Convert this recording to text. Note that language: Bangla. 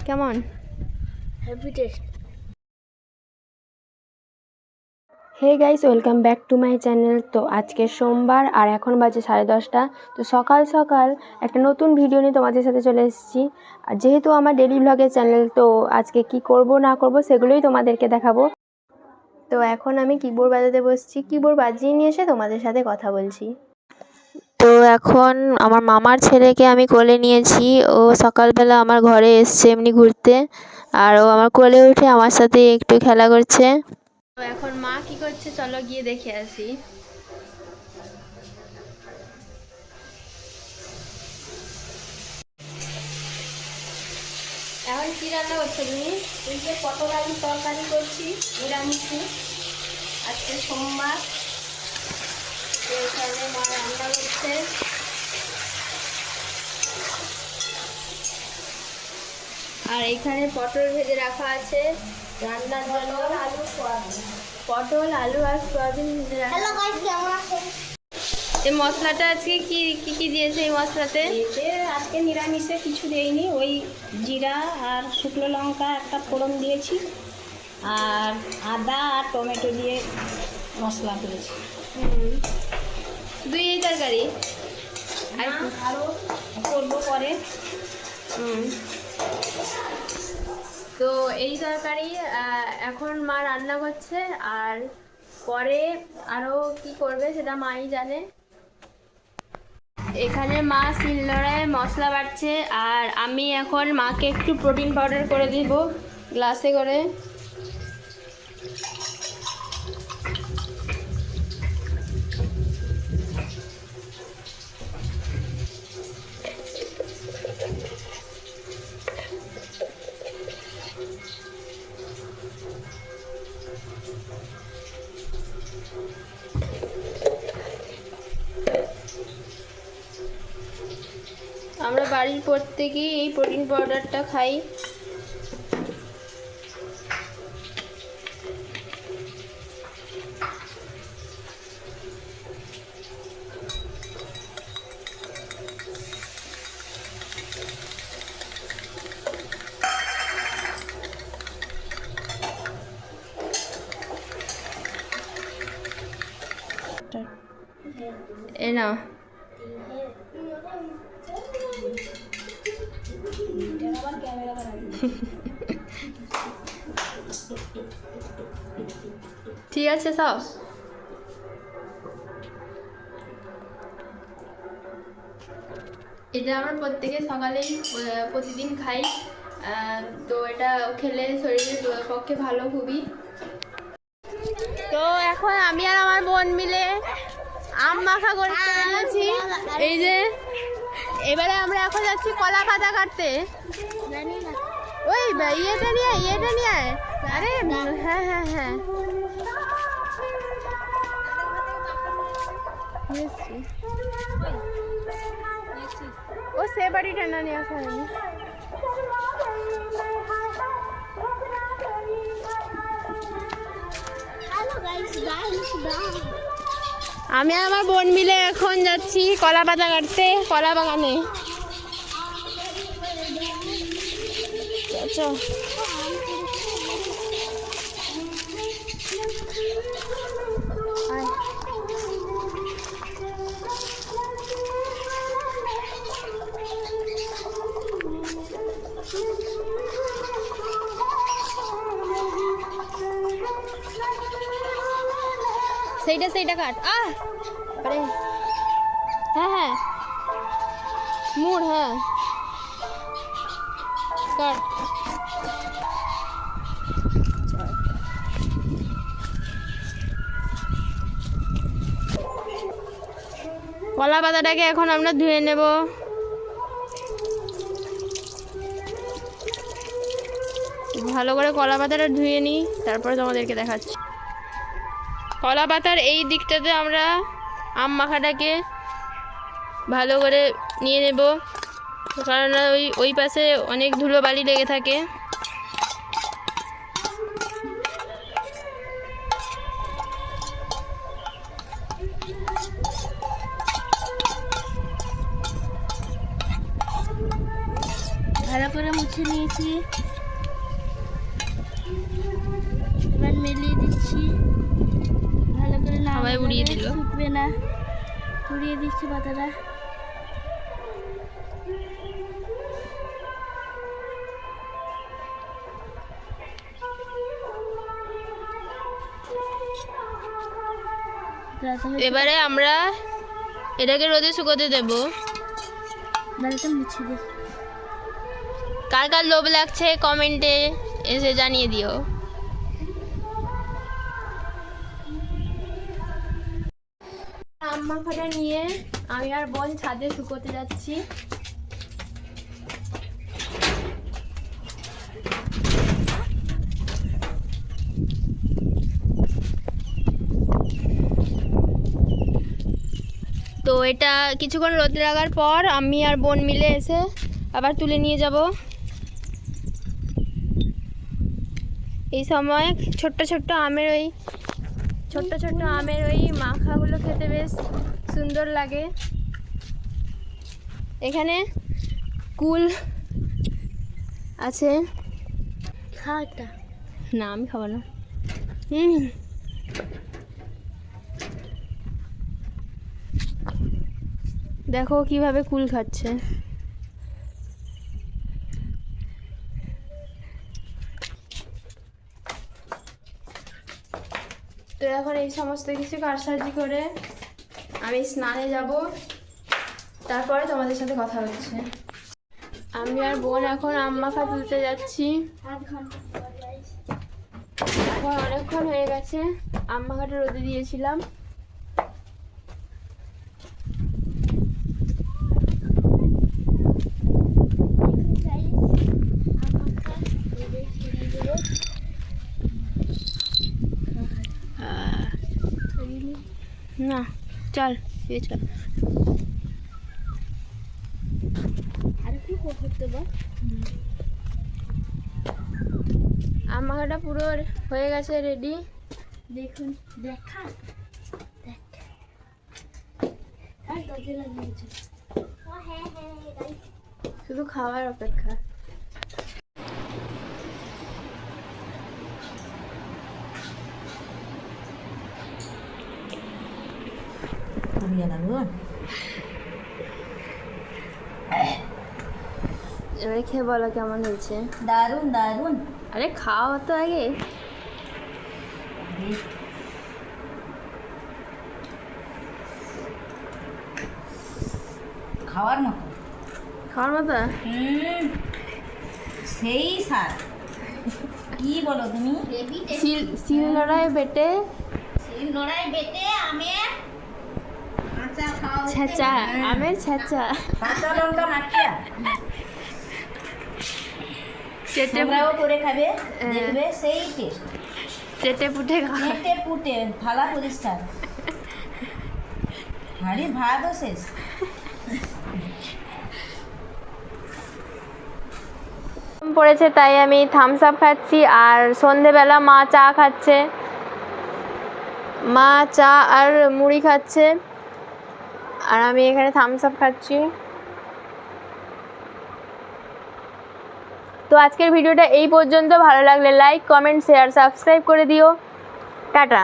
কেমন? Heavy taste. Hey guys, welcome back to my channel. তো আজকে সোমবার আর এখন বাজে 10:30। তো সকাল সকাল একটা নতুন ভিডিও নিয়ে তোমাদের সাথে চলে এসেছি। আর যেহেতু আমার ডেলি ব্লগের চ্যানেল, তো আজকে কি করব না করব সেগুলোই তোমাদেরকে দেখাবো। তো এখন আমি কিবোর্ড বাজাতে বসছি, কিবোর্ড বাজিয়ে নিয়ে এসে তোমাদের সাথে কথা বলছি। তো এখন আমার মামার ছেলেকে আমি কোলে নিয়েছি। ও সকালবেলা আমার ঘরে এসছে এমনি ঘুরতে, আর ও আমার কোলে উঠে আমার সাথে একটু খেলা করছে। তো এখন মা কি করছে চলো গিয়ে দেখে আসি। এখন কি রান্না করছো তুমি? এই যে পটল আলু তরকারি করছি নিরামিষে, আজকে সোমবার। তো এখানে মা রান্না করছে। আর এখানে পটল ভেজে রাখা আছে রান্নার জন্য। পটল আলু আর সয়াবিন ভেজে রাখা। হ্যালো গাইস, কেমন আছেন? এই মশলাটা আজকে কি দিয়েছে এই মশলাতে? এতে আজকে নিরামিষে কিছু দেইনি, ওই জিরা আর শুকনো লঙ্কা একটা ফোড়ন দিয়েছি, আর আদা আর টমেটো দিয়ে মশলা করেছি। দুই এই তরকারি আর আরও করবো পরে। তো এই তরকারি এখন মা রান্না করছে, আর পরে আরও কি করবে সেটা মাই জানে। এখানে মা শিলনোড়ায় মশলা বাটছে, আর আমি এখন মাকে একটু প্রোটিন পাউডার করে দিব গ্লাসে করে। আমরা বাড়ির প্রত্যেকেই এই প্রোটিন পাউডারটা খাই। এ নাও। ঠিক আছে সব। এটা আমরা প্রত্যেকে সকালেই প্রতিদিন খাই। তো এটা খেলে শরীরের পক্ষে ভালো খুবই। তো এখন আমি আর আমার বোন মিলে আম মাখা করতে গেছি। এই যে এবারে আমরা এখন যাচ্ছি কলা পাতা কাটতে। ওই ইয়েটা নিয়ে আয়। আরে হ্যাঁ হ্যাঁ হ্যাঁ, ও সে বাড়িটা না নিয়ে আসা হয়নি। আমি আমার বোন মিলে এখন যাচ্ছি কলা পাতা কাটতে কলা বাগানে। আচ্ছা, সেইটা কাট। আরে হ্যাঁ হ্যাঁ মুড়, হ্যাঁ কাট। কলা পাতাটাকে এখন আমরা ধুয়ে নেব। ভালো করে কলা পাতাটা ধুয়ে নিই, তারপরে তোমাদেরকে দেখাচ্ছি। কলা পাতার এই দিকটাতে আমরা আম মাখাটাকে ভালো করে নিয়ে নেব, কারণ ওই পাশে অনেক ধুলো বালি লেগে থাকে। ভালো করে মুছে নিয়েছি, এবার মেলিয়ে দিচ্ছি ভালো করে, না সবাই উড়িয়ে দিল। শুকবে না, উড়িয়ে দিচ্ছি পাতাটা। এবারে আমরা এটাকে রোদে শুকোতে দেব। ডালটা মুছে দিই। কার কার লোভ লাগছে কমেন্টে এসে জানিয়ে দিও। আম মাখাটা নিয়ে আমি আর বোন ছাদে শুকোতে যাচ্ছি। তো এটা কিছুক্ষণ রোদে লাগার পর আমি আর বোন মিলে এসে আবার তুলে নিয়ে যাব। এই সময় ছোট্ট ছোট্ট আমের ওই মাখাগুলো খেতে বেশ সুন্দর লাগে। এখানে কুল আছে, খাওয়াটা না আমি খাবো না। দেখো কিভাবে কুল খাচ্ছে। তো এখন এই সমস্ত কিছু কারসাজি করে আমি স্নানে যাব, তারপরে তোমাদের সাথে কথা হচ্ছে। আমি আর বোন এখন আম মাখা তুলতে যাচ্ছি। আধ ঘন্টা পর guys। এখন অনেকক্ষণ হয়ে গেছে, আম মাখাটা রোদে দিয়েছিলাম। না চল এ চল। আর কি করতে বল? আম মাখাটা পুরো হয়ে গেছে, রেডি। দেখুন, দেখা দেখ আর দরজা লাগিয়েছে। হ্যাঁ guys। শুধু খাওয়ার অপেক্ষা। এবারে খেয়ে বলো কেমন হয়েছে। দারুন দারুন। আরে খাও তো আগে। খাওয়ার মতো। খাওয়ার মতো সেই স্বাদ। কি বলো তুমি? শিল নোড়ায় বেটে লড়াই বেটে আমের কাঁচা খাওয়া হচ্ছে। ছেঁচা, আমের ছেঁচা কাঁচা লঙ্কা মাখিয়া চেটে তোমরাও করে খাবে, দেখবে সেই টেস্ট। চেটে পুটে খাওয়া। চেটে পুটে থালা পরিষ্কার, হাঁড়ির ভাতও শেষ। পড়েছে তাই আমি থামস আপ খাচ্ছি, আর সন্ধেবেলা মা চা খাচ্ছে, মা চা আর মুড়ি খাচ্ছে, আর আমি এখানে থামস আপ খাচ্ছি। তো আজকের ভিডিওটা এই পর্যন্ত। ভালো লাগলে লাইক, কমেন্ট, শেয়ার, সাবস্ক্রাইব করে দিও। টাটা।